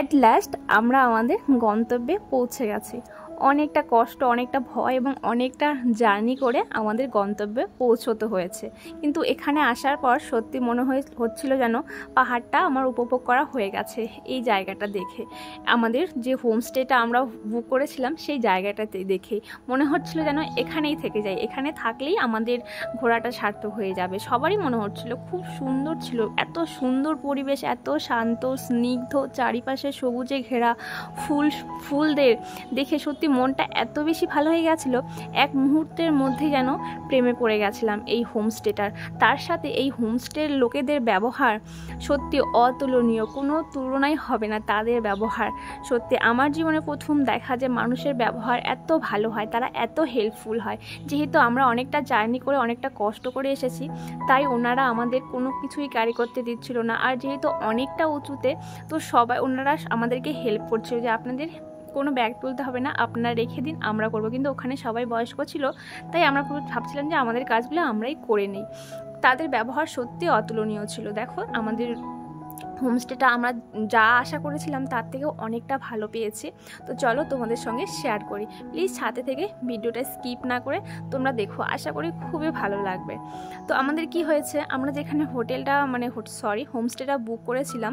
At last আমরা আমাদের গন্তব্যে পৌঁছে গেছি। অনেকটা কষ্ট, অনেকটা ভয় এবং অনেকটা জার্নি করে আমাদের গন্তব্যে পৌঁছতে হয়েছে। কিন্তু এখানে আসার পর সত্যি মনে হচ্ছিল যেন পাহাড়টা আমার উপভোগ করা হয়ে গেছে। এই জায়গাটা দেখে, আমাদের যে হোমস্টেটা আমরা বুক করেছিলাম সেই জায়গাটাতে দেখে মনে হচ্ছিল যেন এখানেই থেকে যাই, এখানে থাকলেই আমাদের ঘোরাটা সার্থক হয়ে যাবে। সবারই মনে হচ্ছিল, খুব সুন্দর ছিল, এত সুন্দর পরিবেশ, এত শান্ত স্নিগ্ধ, চারিপাশে সবুজে ঘেরা ফুলদের দেখে সত্যি মনটা এত বেশি ভালো হয়ে গেছিলো। এক মুহূর্তের মধ্যে যেন প্রেমে পড়ে গেছিলাম এই হোমস্টেটার। তার সাথে এই হোমস্টের লোকেদের ব্যবহার সত্যি অতুলনীয়, কোনো তুলনাই হবে না তাদের ব্যবহার। সত্যি আমার জীবনে প্রথম দেখা যে মানুষের ব্যবহার এত ভালো হয়, তারা এত হেল্পফুল হয়। যেহেতু আমরা অনেকটা জার্নি করে অনেকটা কষ্ট করে এসেছি, তাই ওনারা আমাদের কোনো কিছুই ক্যারি করতে দিচ্ছিল না। আর যেহেতু অনেকটা উঁচুতে, তো সবাই ওনারা আমাদেরকে হেল্প করছিল যে আপনাদের কোনো ব্যাগ তুলতে হবে না, আপনারা রেখে দিন, আমরা করব। কিন্তু ওখানে সবাই বয়স্ক ছিল, তাই আমরা ভাবছিলাম যে আমাদের কাজগুলো আমরাই করে নিই। তাদের ব্যবহার সত্যি অতুলনীয় ছিল। দেখো আমাদের হোমস্টেটা আমরা যা আশা করেছিলাম তার থেকেও অনেকটা ভালো পেয়েছি। তো চলো তোমাদের সঙ্গে শেয়ার করি। প্লিজ সাথে থেকে ভিডিওটা স্কিপ না করে তোমরা দেখো, আশা করি খুবই ভালো লাগবে। তো আমাদের কি হয়েছে, আমরা যেখানে হোটেলটা হোমস্টেটা বুক করেছিলাম,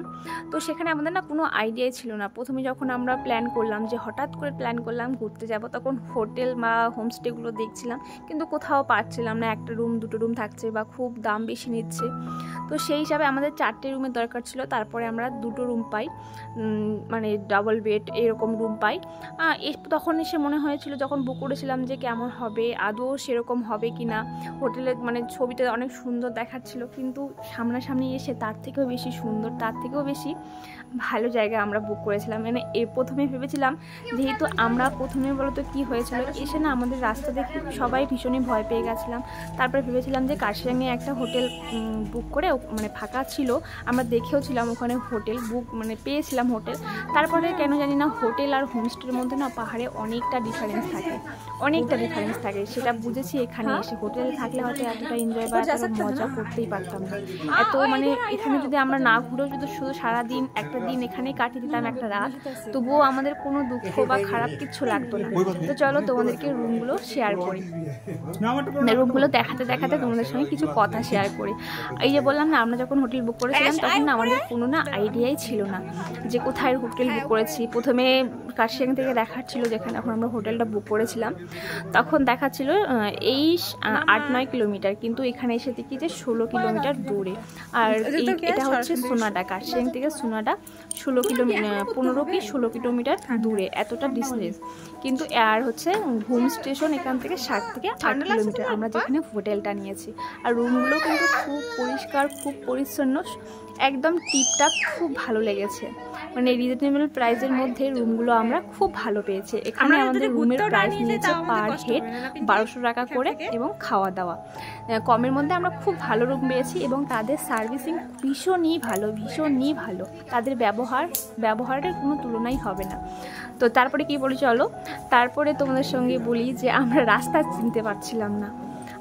তো সেখানে আমাদের না কোনো আইডিয়াই ছিল না। প্রথমে যখন আমরা প্ল্যান করলাম, যে হঠাৎ করে প্ল্যান করলাম ঘুরতে যাব, তখন হোটেল বা হোমস্টেগুলো দেখছিলাম, কিন্তু কোথাও পাচ্ছিলাম না। একটা রুম, দুটো রুম থাকছে বা খুব দাম বেশি নিচ্ছে। তো সেই হিসাবে আমাদের 4টে রুমের দরকার ছিল। তারপরে আমরা 2টো রুম পাই, মানে ডাবল বেড এরকম রুম পাই। তখন এসে মনে হয়েছিল যখন বুক করেছিলাম যে কেমন হবে, আদৌ সেরকম হবে কি না। হোটেলের মানে ছবিটা অনেক সুন্দর দেখাচ্ছিল, কিন্তু সামনাসামনি এসে তার থেকেও বেশি সুন্দর, তার থেকেও বেশি ভালো জায়গা আমরা বুক করেছিলাম। মানে প্রথমে ভেবেছিলাম, যেহেতু আমরা প্রথমে বলতো কি হয়েছিল, এসে না আমাদের রাস্তা দেখে সবাই ভীষণই ভয় পেয়ে গেছিলাম। তারপরে ভেবেছিলাম যে কার্শিয়াংয়ে একটা হোটেল বুক করে, মানে ফাঁকা ছিল, আমরা দেখেও ছিলাম ওখানে হোটেল বুক, মানে পেয়েছিলাম হোটেল। তারপরে কেন জানি না হোটেল আর হোমস্টের মধ্যে না পাহাড়ে অনেকটা ডিফারেন্স থাকে, সেটা বুঝেছি এখানে এসে। হোটেলে থাকলে হয়তো এতটা এনজয় বা মজা করতেই পারতাম না। এত মানে এখানে যদি আমরা না ঘুরেও যদি শুধু সারাদিন একটা দিন এখানেই কাটিয়ে দিতাম, একটা রাত, তবুও আমাদের কোনো দুঃখ বা খারাপ কিছু লাগতো না। তো চলো তোমাদেরকে রুমগুলো শেয়ার করি। রুমগুলো দেখাতে দেখাতে তোমাদের সঙ্গে কিছু কথা শেয়ার করি। এই যে বললাম না, আমরা যখন হোটেল বুক করেছিলাম তখন না আমাদের কোনো না আইডিয়াই ছিল না যে কোথায় হোটেল বুক করেছি। প্রথমে কার্শিয়াং থেকে দেখাচ্ছিল, যেখানে এখন আমরা হোটেলটা বুক করেছিলাম তখন দেখাচ্ছিল এই 8-9 কিলোমিটার, কিন্তু এখানে এসে দেখি যে 16 কিলোমিটার দূরে। আর এটা হচ্ছে সোনাডা, কার্শিয়াং থেকে সোনাডা 15 কি 16 কিলোমিটার দূরে, এতটা ডিস্টেন্স। কিন্তু আর হচ্ছে হোম স্টেশন এখান থেকে 7 থেকে 8 কিলোমিটার আমরা যেখানে হোটেলটা নিয়েছি। আর রুমগুলো কিন্তু খুব পরিষ্কার, খুব পরিচ্ছন্ন, একদম টিপটাপ, খুব ভালো লেগেছে। মানে রিজনেবল প্রাইসের মধ্যে রুমগুলো আমরা খুব ভালো পেয়েছি। এখানে আমাদের রুমের প্রাইস নিয়েছে পার হেড 1200 টাকা করে, এবং খাওয়া দাওয়া কমের মধ্যে আমরা খুব ভালো রুম পেয়েছি। এবং তাদের সার্ভিসিং ভীষণই ভালো, তাদের ব্যবহারের কোনো তুলনাই হবে না। তো তারপরে কি বলি, চলো তারপরে তোমাদের সঙ্গে বলি যে আমরা রাস্তা চিনতে পারছিলাম না।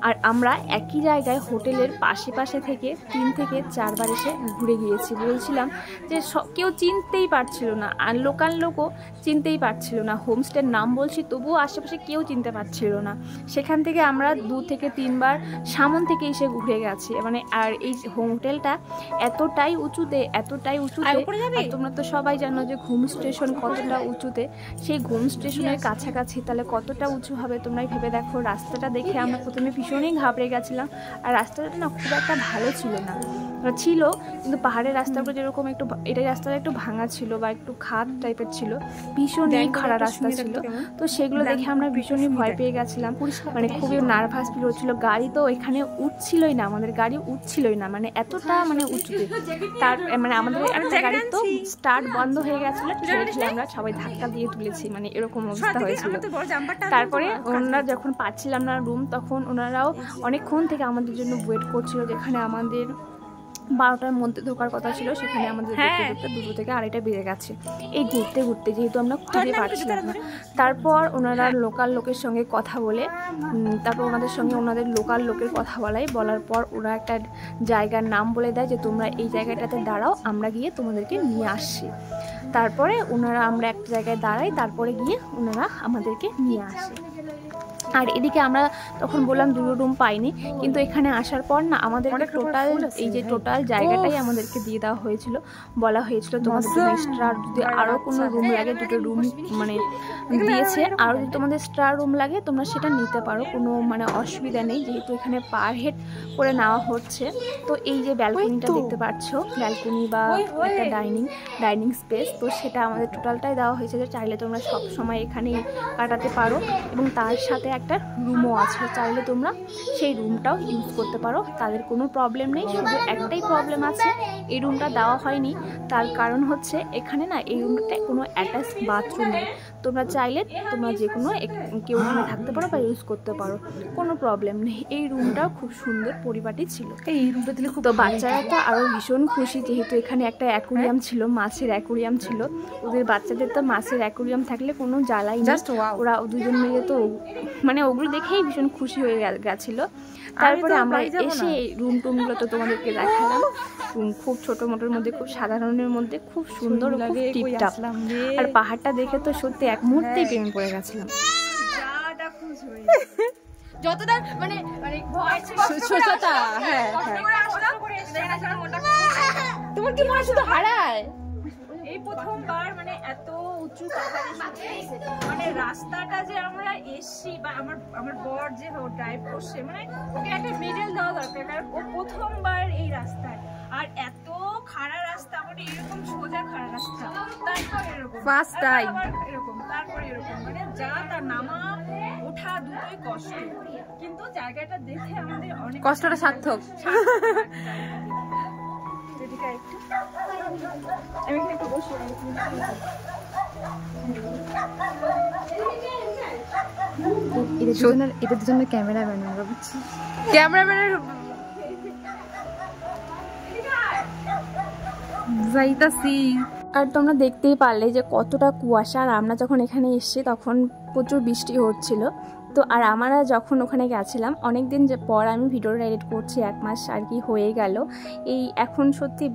আর আমরা একই জায়গায় হোটেলের পাশে থেকে 3 থেকে 4 বার এসে ঘুরে গিয়েছি। বলছিলাম যে কেউ চিনতেই পারছিল না, আর লোকাল লোকও চিনতেই পারছিল না। হোমস্টের নাম বলছি, তবুও আশেপাশে কেউ চিনতে পারছিল না। সেখান থেকে আমরা 2 থেকে 3 বার সামন থেকে এসে ঘুরে গেছি। মানে আর এই হোটেলটা এতটাই উঁচুতে, তোমরা তো সবাই জানো যে ঘুম স্টেশন কতটা উঁচুতে। সেই ঘুম স্টেশনের কাছাকাছি, তাহলে কতটা উঁচু হবে তোমরাই ভেবে দেখো। রাস্তাটা দেখে আমরা প্রথমে ভীষণই ঘাবড়ে গেছিলাম। আর রাস্তাটা না খুব একটা ভালো ছিল না, ছিল কিন্তু পাহাড়ের রাস্তাগুলো যেরকম একটু, এটা রাস্তাটা একটু ভাঙা ছিল বা একটু খাদ টাইপের ছিল, ভীষণই খারাপ রাস্তা ছিল। তো সেগুলো দেখে আমরা ভীষণই ভয় পেয়ে গেছিলাম, মানে খুবই নার্ভাস ফিল হচ্ছিল। গাড়ি তো এখানে উঠছিলই না, আমাদের গাড়ি উঠছিলই না, মানে এতটা মানে উঁচুতে। তার মানে আমাদের একটা গাড়ি তো স্টার্ট বন্ধ হয়ে গেছিলো, আমরা সবাই ধাক্কা দিয়ে তুলেছি, মানে এরকম অবস্থা হয়েছিল। তারপরে ওনারা যখন পাচ্ছিলাম না রুম, তখন ওনারাও অনেকক্ষণ থেকে আমাদের জন্য ওয়েট করছিল, যেখানে আমাদের 12টার মধ্যে ঢোকার কথা ছিল, সেখানে আমাদের ঘুরতে ঘুরতে 2টো থেকে 2:30 বেজে গেছে। এই ঘুরতে ঘুরতে যেহেতু আমরা খুঁজে পাচ্ছিলাম না, তারপর ওনারা লোকাল লোকের সঙ্গে কথা বলে, তারপর ওনাদের লোকাল লোকের কথা বলার পর ওরা একটা জায়গার নাম বলে দেয় যে তোমরা এই জায়গাটাতে দাঁড়াও, আমরা গিয়ে তোমাদেরকে নিয়ে আসছি। তারপরে আমরা একটা জায়গায় দাঁড়াই, তারপরে গিয়ে ওনারা আমাদেরকে নিয়ে আসে। আর এদিকে আমরা তখন বললাম 2 রুম পাইনি, কিন্তু এখানে আসার পর না আমাদেরকে টোটাল জায়গাটাই আমাদেরকে দিয়ে দেওয়া হয়েছিল। বলা হয়েছিল তোমাদের জন্য এক্সট্রা যদি আরও কোনো রুম লাগে, 2টো রুম মানে দিয়েছে, আর যদি তোমাদের এক্সট্রা রুম লাগে তোমরা সেটা নিতে পারো, কোনো মানে অসুবিধা নেই, যেহেতু এখানে পার হেড করে নেওয়া হচ্ছে। তো এই যে ব্যালকনিটা দেখতে পাচ্ছ, ব্যালকনি বা একটা ডাইনিং স্পেস, তো সেটা আমাদের টোটালটাই দেওয়া হয়েছে যে চাইলে তোমরা সব সময় এখানে কাটাতে পারো, এবং তার সাথে একটা রুমও আছে, চাইলে তোমরা সেই রুমটাও ইউজ করতে পারো, তাদের কোনো প্রবলেম নেই। শুধু একটাই প্রবলেম আছে, এই রুমটা দেওয়া হয়নি, তার কারণ হচ্ছে এখানে না এই রুমটায় কোনো অ্যাটাচ বাথরুম নেই। তোমরা চাইলে তোমরা যে কোনো কেউ ওখানে থাকতে পারো বা ইউজ করতে পারো, কোনো প্রবলেম নেই। এই রুমটাও খুব সুন্দর পরিপাটি ছিল, এই রুমটা দিলে খুব। তো বাচ্চারা তো আরও ভীষণ খুশি, যেহেতু এখানে একটা অ্যাকুরিয়াম ছিল, মাছের অ্যাকুরিয়াম ছিল। ওদের বাচ্চাদের তো মাছের অ্যাকুরিয়াম থাকলে কোনো জ্বালাই না, ওরা 2জন মিলে তো মানে ওগুলো দেখেই ভীষণ খুশি হয়ে গেছিলো। তারপরে আমরা এসে রুম টুমগুলো তো তোমাদেরকে দেখালাম, রুম খুব ছোটো মোটোর মধ্যে, খুব সাধারণের মধ্যে, খুব সুন্দর, খুব টিপটাপ। আর পাহাড়টা দেখে তো সত্যি এক মুহূর্তেই প্রেমে পড়ে গেছিলাম। যতটা মানে তোমার কি মনে শুধু হারায় এই প্রথমবার মানে এত উঁচু মানে রাস্তাটা যে আমরা এসছি, বা আমার বর যে ড্রাইভ করছে, মানে ওকে একটা মেডেল দেওয়া দরকার, কারণ ও প্রথমবার এই রাস্তায়, আর এত খাড়া রাস্তা, মানে এরকম সোজা খাড়া রাস্তা, তারপর এরকম ফার্স্ট টাইম এরকম, তারপর এরকম, মানে যা তার নামা ওঠা দুটোই কষ্ট, কিন্তু জায়গাটা দেখে আমাদের অনেক কষ্টটা সার্থক। আমি একটু বসে এদের জন্য ক্যামেরাম্যান, আমরা বুঝছি ক্যামেরাম্যানের যাইতাছি। আর তোমরা দেখতেই পারলে যে কতটা কুয়াশা, আর আমরা যখন এখানে এসেছি তখন প্রচুর বৃষ্টি হচ্ছিল। তো আর আমরা যখন ওখানে গেছিলাম অনেক দিন পর আমি ভিডিওটা এডিট করছি, 1 মাস আর কি হয়ে গেল। এই এখন সত্যি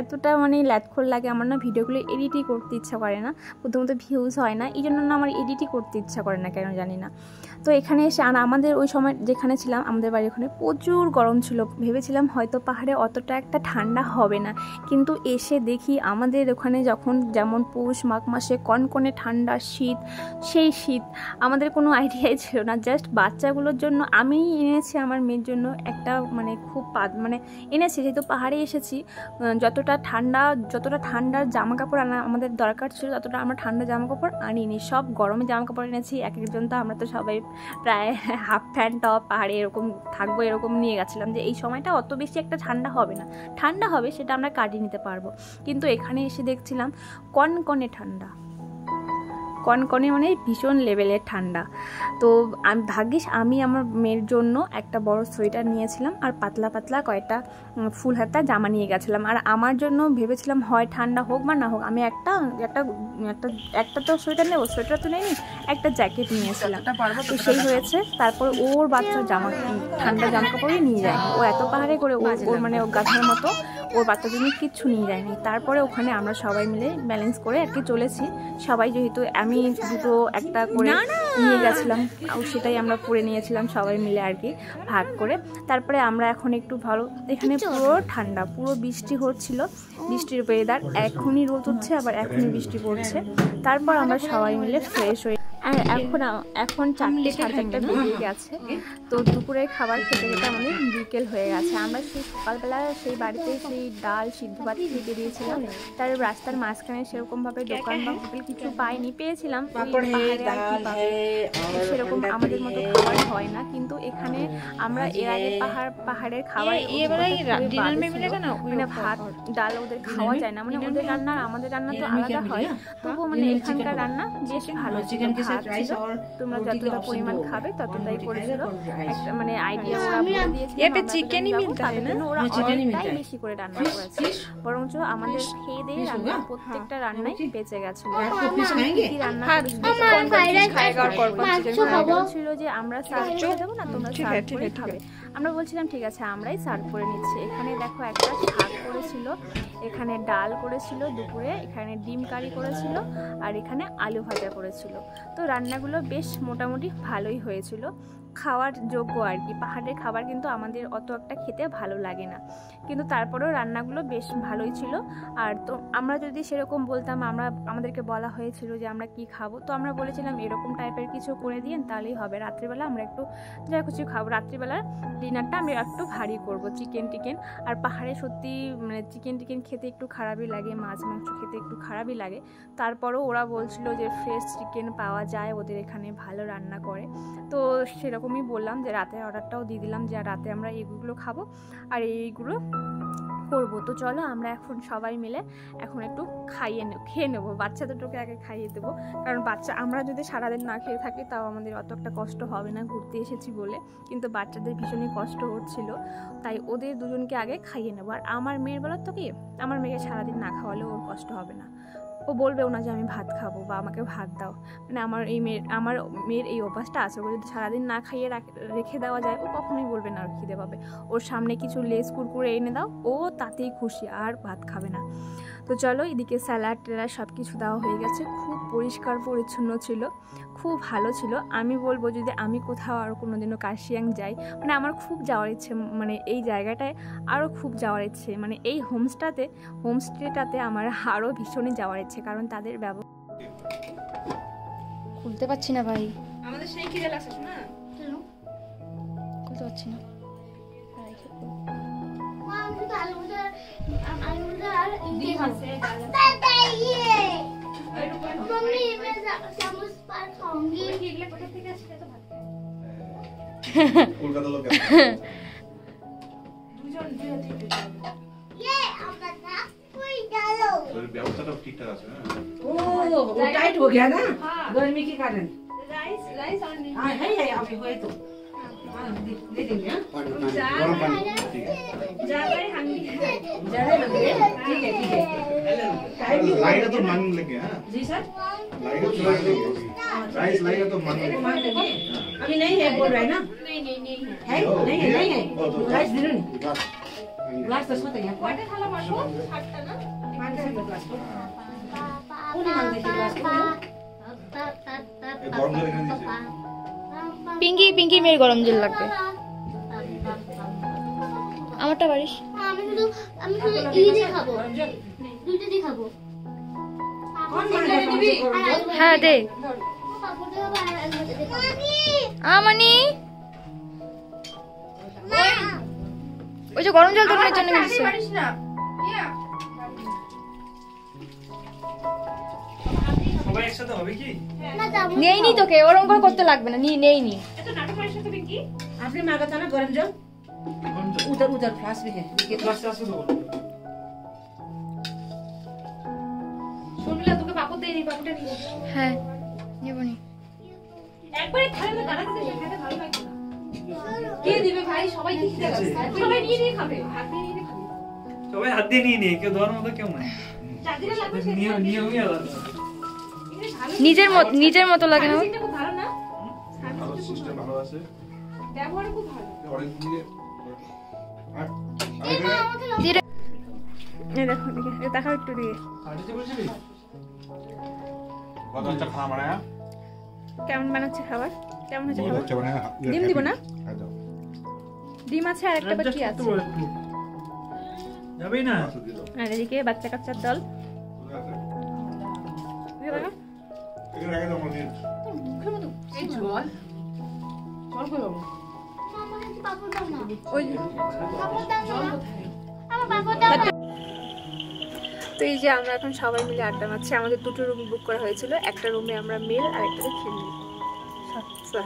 এতটা মানে ল্যাথখোর লাগে আমার না, ভিডিওগুলো এডিটই করতে ইচ্ছা করে না, প্রথমত ভিউজ হয় না, এই জন্য না আমার এডিটই করতে ইচ্ছা করে না, কেন জানি না। তো এখানে এসে আর আমাদের ওই সময় যেখানে ছিলাম, আমাদের বাড়ির ওখানে প্রচুর গরম ছিল, ভেবেছিলাম হয়তো পাহাড়ে অতটা একটা ঠান্ডা হবে না, কিন্তু এসে দেখি আমাদের ওখানে যখন যেমন পৌষ মাঘ মাসে কনকনে ঠান্ডা শীত, সেই শীত আমাদের কোনো আইডিয়াই ছিল না। জাস্ট বাচ্চাগুলোর জন্য আমি এনেছি, আমার মেয়ের জন্য একটা মানে খুব মানে এনেছি, যেহেতু পাহাড়ে এসেছি, যতটা ঠান্ডার জামা কাপড় আনা আমাদের দরকার ছিল ততটা আমরা ঠান্ডা জামা কাপড় আনিনি, সব গরমে জামা কাপড় এনেছি। একজন তো আমরা তো সবাই প্রায় হাফ প্যান্ট টপ পাহাড়ে এরকম থাকবো এরকম নিয়ে গেছিলাম, যে এই সময়টা অত বেশি একটা ঠান্ডা হবে না, ঠান্ডা হবে সেটা আমরা কাটিয়ে নিতে পারবো। কিন্তু এখানে এসে দেখছিলাম কনকনে ঠান্ডা, কনকনে মানে ভীষণ লেভেলের ঠান্ডা। তো আমি ভাগ্যিস আমি আমার মেয়ের জন্য একটা বড় সোয়েটার নিয়েছিলাম, আর পাতলা পাতলা কয়েকটা ফুল হাতা জামা নিয়ে গেছিলাম। আর আমার জন্য ভেবেছিলাম হয় ঠান্ডা হোক বা না হোক, আমি একটা তো সোয়েটার নেবো, সোয়েটার তো নেই, একটা জ্যাকেট নিয়েছিলাম, তো সেই হয়েছে। তারপর ওর বাচ্চার ঠান্ডা জামা কাপড়ই নিয়ে যায়নি, ও এত পাহাড়ে করে ওর মানে ও গাধার মতো ওর বাচ্চার জন্য কিচ্ছু নিয়ে যায়নি। তারপরে ওখানে আমরা সবাই মিলে ব্যালেন্স করে আর কি চলেছি সবাই, যেহেতু আমি দুটো একটা করে নিয়ে গেছিলাম, সেটাই আমরা পরে নিয়েছিলাম সবাই মিলে আর কি ভাগ করে। তারপরে আমরা এখন একটু ভালো, এখানে পুরো ঠান্ডা, পুরো বৃষ্টি হচ্ছিল, বৃষ্টির ওয়েদার, এখনই রোদ উঠছে আবার এখনই বৃষ্টি পড়ছে। তারপর আমরা সবাই মিলে ফ্রেশ হয়ে, আর এখন 4টে 4:30 বেজে গেছে। তো দুপুরের খাবার খেতে খেতে আমাদের বিকেল হয়ে গেছে। আমরা সেই সকালবেলা সেই বাড়িতে সেই ডাল সিদ্ধ ভাত খেতে দিয়েছিলাম, তার রাস্তার মাঝখানে সেরকমভাবে দোকান বা হোটেল কিছু পাইনি, পেয়েছিলাম সেরকম আমাদের মতো খাবার হয় না, কিন্তু এখানে আমরা এর আগে পাহাড়ের খাবার মানে ভাত ডাল ওদের খাওয়া যায় না, মানে ওদের রান্না আমাদের রান্না তো আলাদা হয়, তবুও মানে এখানকার রান্না বেশ ভালো ছিল। ভাত ছিল, তোমরা যতটা পরিমাণ খাবে ততটাই করেছিল। একটা মানে আইডিয়া ওরা বলে দিয়েছিল এটা চিকেনই মিলতা है ना, ওরা অনেকটাই বেশি করে রান্না করেছে, বরঞ্চ আমাদের খেয়ে দিয়ে রান্না প্রত্যেকটা রান্নাই বেঁচে গেছিল। কি রান্না ছিল যে আমরা সার্ভ করে দেবো না, তোমরা সার্ভ করে খাবে। আমরা বলছিলাম ঠিক আছে আমরাই সার্ভ করে নিচ্ছি। এখানে দেখো একটা শাক করেছিল, এখানে ডাল করেছিল দুপুরে, এখানে ডিম কারি করেছিল, আর এখানে আলু ভাজা করেছিল। তো রান্নাগুলো বেশ মোটামুটি ভালোই হয়েছিল, খাওয়ার যোগ্য আর কি। পাহাড়ের খাবার কিন্তু আমাদের অত একটা খেতে ভালো লাগে না, কিন্তু তারপরেও রান্নাগুলো বেশ ভালোই ছিল। আর তো আমরা যদি সেরকম বলতাম, আমাদেরকে বলা হয়েছিল যে আমরা কি খাবো, তো আমরা বলেছিলাম এরকম টাইপের কিছু করে দিন তাহলেই হবে। রাত্রিবেলা আমরা একটু যা কিছু খাবো, রাত্রিবেলার ডিনারটা আমি একটু ভারী করব, চিকেন টিকেন। আর পাহাড়ে সত্যি মানে চিকেন টিকেন খেতে একটু খারাপই লাগে, মাছ মাংস খেতে একটু খারাপই লাগে। তারপরেও ওরা বলছিল যে ফ্রেশ চিকেন পাওয়া যায়, ওদের এখানে ভালো রান্না করে। তো সেরকমই বললাম যে রাতের অর্ডারটাও দিয়ে দিলাম যে রাতে আমরা এইগুলো খাবো আর এইগুলো করবো। তো চলো আমরা এখন সবাই মিলে এখন একটু খেয়ে নেবো। বাচ্চা দুটোকে আগে খাইয়ে দেবো, কারণ আমরা যদি সারাদিন না খেয়ে থাকি তাও আমাদের অত একটা কষ্ট হবে না ঘুরতে এসেছি বলে, কিন্তু বাচ্চাদের ভীষণই কষ্ট হচ্ছিল, তাই ওদের দুজনকে আগে খাইয়ে নেবো। আর আমার মেয়ের বলার তো কি, আমার মেয়েকে সারাদিন না খাওয়ালেও ওর কষ্ট হবে না, ও বলবেও না যে আমি ভাত খাবো বা আমাকে ভাত দাও। মানে আমার মেয়ের এই অভ্যাসটা আছে, ওকে যদি সারাদিন না খাইয়ে রেখে দেওয়া যায় ও কখনোই বলবে না আর খিদে পাবে। ওর সামনে কিছু লেস কুরকুরে এনে দাও, ও তাতেই খুশি, আর ভাত খাবে না। তো চলো, এদিকে স্যালাড ট্যালাড সব কিছু দেওয়া হয়ে গেছে, খুব পরিষ্কার পরিচ্ছন্ন ছিল, খুব ভালো ছিল। আমি বলবো যদি আমি কোথাও আরও কোনো দিনও কার্শিয়াং যাই, মানে আমার খুব যাওয়ার ইচ্ছে, মানে এই জায়গাটায় আরও খুব যাওয়ার ইচ্ছে, মানে এই হোমস্টেটাতে আমার আরও ভীষণই যাওয়ার ইচ্ছে, কারণ তাদের ব্যবহার খুলতে পারছি না ভাই, আমাদের সেই খিদে লাগছে না, খুলতে পারছি না। व्यवस्था ठीक-ठाक আছে না? वो टाइट हो गया ना गर्मी के कारण। राइस और हाँ है अभी हुए तो दे देंगे। गरम पानी ठीक है। ज्यादा ही हंगी ज्यादा लग रहे ठीक है लाइट तो मांग लेंगे। हां जी सर, लाइट तो मांग लेंगे, राइस लाइट तो मांग लेंगे। अभी नहीं है बोल रहा है ना, नहीं है नहीं है राइस दे रहे ग्लास तो सोते हैं কয়টা থালা মারবো? 7টা না? पानी से ग्लास को उन्हें मांग देते ग्लास को। ये गरम जल এখানে দিছে। পিঙ্কি মেয়ের গরম জল লাগবে, আমারটা বাড়িস। আমি শুধু ইডলি খাবো, দুটো দিয়ে খাবো। कौन मांग হ্যাঁ দে। আমানি ওই যে গরম জল তোর জন্য দিচ্ছে। পারিস না ইয়া সবাই একসাথে হবে কি? নেই নি তোকে ওরকম করে করতে লাগবে না, নেই নি। এত নাটক করিস না তুমি কি? आपने मांगा था ना गरम जल, उधर फ्लास्क में है देखिए ক্লাস ক্লাসে তো বলো। শুনলা তোকে পাপড় দেই নি, পাপড়টা নিয়ে হ্যাঁ নেবনি। একবারে থালাতে দাঁড়াতে দে, খেতে ভালো লাগবে না। কে দিবে ভাই? সবাই কি খেতে লাগবে? সবাই নিয়ে খাবে, হাত দিয়ে নিয়ে খাবে। সবাই হাত দিয়ে নিয়ে কেউ ধোয়ার মতো কেউ নাই। চাদিরা লাগবে সে নিয়মই আলাদা। নিজের মতো লাগে না। সার্ভিসিংটা খুব ভালো না? ভালো সিস্টেম ভালো আছে, ব্যবহার খুব ভালো। অনেক দিয়ে আর এই দেখো দিকে দেখাও একটু দিয়ে আড়িতে বলছিলি? কত अच्छा खाना बनाया, কেমন বানাচ্ছে খাবার, কেমন হচ্ছে बहुत খাবার? अच्छा बनाया। ডিম দিব না? খাই দাও। ডিম আছে আর একটা বাকি আছে। যাবেই না? আর এদিকে বাচ্চা কাচ্চার দল এখানে রেখে দাও মনে। এই জল জল কই বাবু? আমাকে পাপড় দাও না, ওই পাপড় দাও না, আমার পাপড় দাও না। তো এই যে আমরা এখন সবাই মিলে আড্ডা মারছি। আমাদের দুটো রুম বুক করা হয়েছিল, একটা রুমে আমরা মেল আর একটাতে ফিমেল।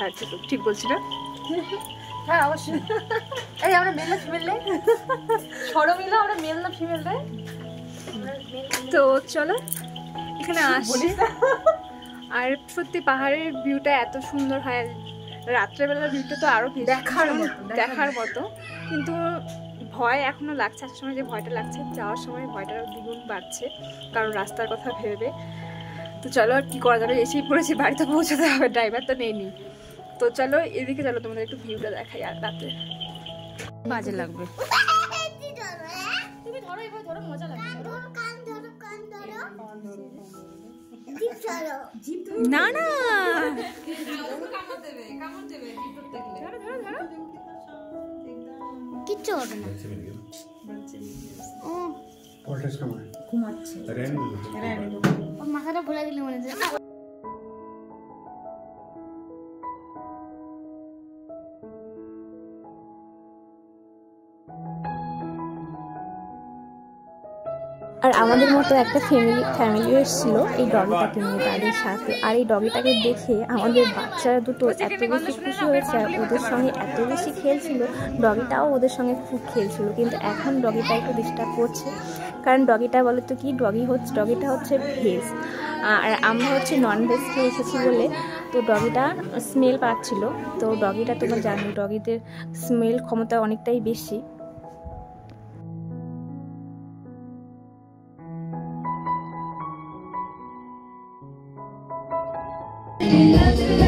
হ্যাঁ ঠিক বলছি না? হ্যাঁ অবশ্যই। এই আমরা মেল না ফিমেল রে? ছড়ো মিলে আমরা মেল না ফিমেল রে? তো চলো এখানে আসছি। আর সত্যি পাহাড়ের ভিউটা এত সুন্দর হয়, রাত্রেবেলার ভিউটা তো আরো দেখার মতো। কিন্তু ভয় এখনো লাগছে, আসার সময় যে ভয়টা লাগছে, যাওয়ার সময় ভয়টা দ্বিগুণ বাড়ছে, কারণ রাস্তার কথা ভেবে। তো চলো আর কি করা যাবে, এসেই পড়েছি, বাড়িতে পৌঁছাতে হবে, ড্রাইভার তো নেই। তো চলো এদিকে, চলো তোমাদের একটু ভিউটা দেখাই। আর রাতে বাজে লাগবে। তুমি ধরো, এবার ধরো, মজা লাগবে। না না কিচ্ছু হবে না। ওর মাথাটা ভুলে দিলে মনে হচ্ছে। আর আমাদের মতো একটা ফ্যামিলি এসেছিল এই ডগিটাকে নিয়ে তাদের সাথে। আর এই ডগিটাকে দেখে আমাদের বাচ্চারা দুটো এত বেশি খুশি হয়েছে, আর ওদের সঙ্গে এত বেশি খেলছিল, ডগিটাও ওদের সঙ্গে খুব খেলছিল। কিন্তু এখন ডগিটা একটু ডিস্টার্ব করছে, কারণ ডগিটা বলে তো কি, ডগিটা হচ্ছে ভেজ, আর আমরা হচ্ছে নন ভেজ খেয়ে এসেছি বলে, তো ডগিটা স্মেল পাচ্ছিল। তো ডগিটা তোমরা জানো, ডগিদের স্মেল ক্ষমতা অনেকটাই বেশি। Yeah.